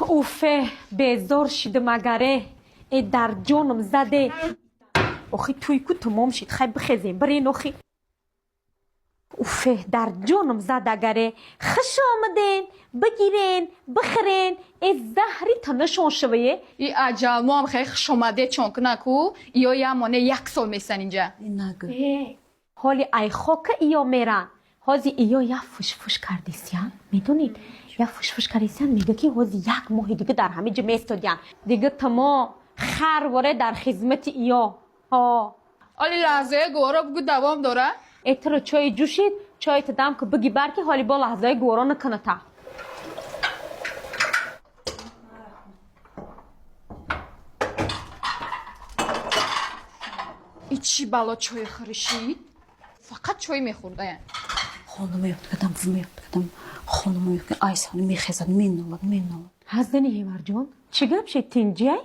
اوفه بیزار شده مگره ای در جانم زده آخی توی کو تمام شد خیلی بخیزیم برین آخی اوفه در جانم زده گره خوش آمدین بگیرین بخرین ای زهری تنشون شویه ای عجب ما هم خیلی خوش اومده چونک نکو یا یه مانه 1 سال میسن اینجا نگو حالی ای خاک ایا میرن هازی ایا یا فش فش کردیسیان میدونید یا فش فش کردیسیان میگه که هازی 1 ماه دیگه در همه جا میستادیان دیگه تمام خرواره در خدمت ایا ها حالی لحظه گوارا بگو دوام داره اترو چای جوشید چای تدام که بگی برکی حالی با لحظه گورا نکنه تا ای چی بالا چای خورشید فقط چای میخورده خانم یاد کردم خانم یاد کردم آیسان میخزد مینالد هزدنی هیمار جان چی گپ شد تینجای؟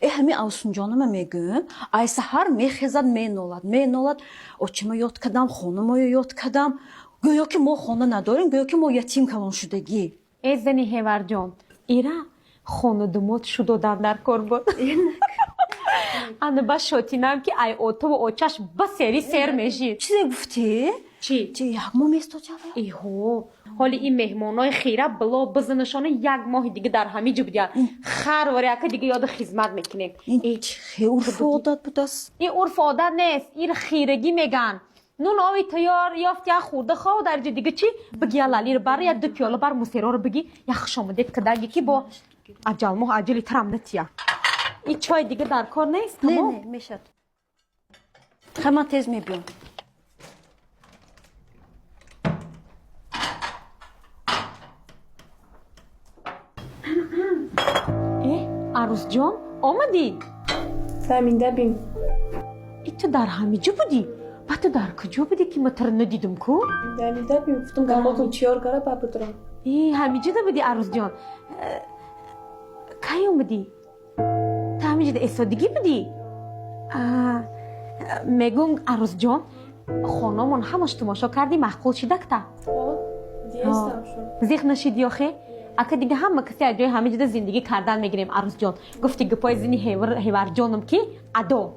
همین آسون جانم میگم آیسا هر میخزد مینالد o چما یاد کردم خانم یاد کردم گویا که ما خانه نداریم گویا که ما یتیم کلان شدگی زنی هیمار جان ایرا خانه دموت شد در کار بود انا با شوتینم که ای اوتو و اوچاش با سری سر میشید چیزی گفتی؟ چی؟ یک ماه میستو جواب ایهو حالی این مهمانای خیره بلا بزنشانه 1 ماه دیگه در همه جا بودن خر و ریاکه دیگه یاد خدمت میکنیم این چه عرف عادت بود است؟ این عرف عادت نیست این خیرگی میگن نون آوی تیار یافت یا خورده خواه در جا دیگه چی بگی یا لالی رو بر یا 2 پیاله بر موسیرا رو بگی یا خشامده کدر یکی با عجل ماه عجلی ترم نتیا این چای دیگه در کار نیست تمام نه میشد خیلی من تیز میبیم عروس جان آمدی زمینده بیم ای تو در همه جا بودی با تو در کجا بودی که ما تر ندیدم کو زمینده بیم گفتم گماتون چیار گره با بدرم ای همه جا بودی عروس جان کی اومدی تا همه جا استادگی بودی میگم عروس جان خانمون همش تماشا کردی محقول شدک تا دیستم شد زیخ نشیدی آخه اگه دیگه همه کسی از جای همه جا زندگی کردن میگیریم عروس جان گفتی گپای زنی هیور جانم که ادا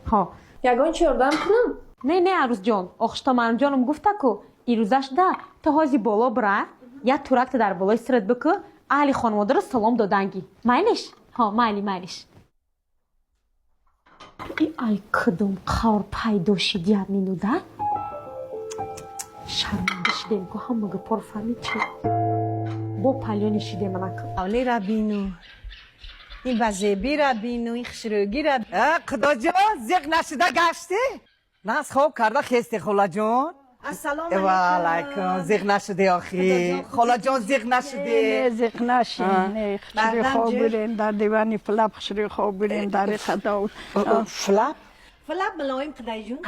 ها یگان چیاردم کنم نه عروس جان آخشتا من جانم گفته که این روزش ده تا هازی بالا بره یا تورکت در بالای سرت بکه اهلی خانواده رو سلام دادنگی مایلش ها مایلش ای کدوم خور پیدا شدی همینو ده شرمنده شدیم که همه گپار فهمید چه با پلیانی شده منک اولی را بینو این بزیبی را بینو این خشروگی را خدا جان زیق نشده گشتی؟ نه از خواب کرده خیستی خلا جان السلام و علیکم زیق نشده آخی خلا جان زیق نشده زیق نشین خشری خواب برین در دیوانی فلاب خشری خواب برین در خدا فلاب؟ فلاب ملایم خدای جون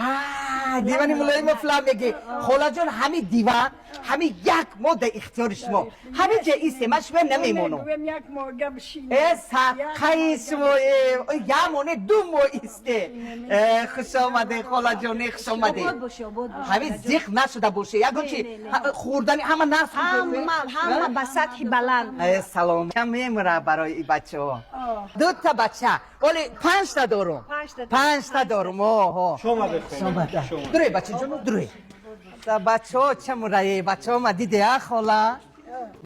دیوانی ملایم فلاب میگی خلا جان همین دیوان همین 1 ماه در اختیار شما همین جا ایسته من شما نمیمونم یک موقع بشین خیلی شما 1 ماه 2 ماه ایسته خوش آمده خلا جان خوش آمده همین زیخ نشده باشه یکم چی خوردنی همه نرس همه به سطح بلند سلام کم میمونه برای این بچه ها 2 تا بچه ولی 5 تا دارم 5 تا دارم شما بخیر دروی بچه جانو دروی بچه ها چه مرایی بچه ها ما دیده خاله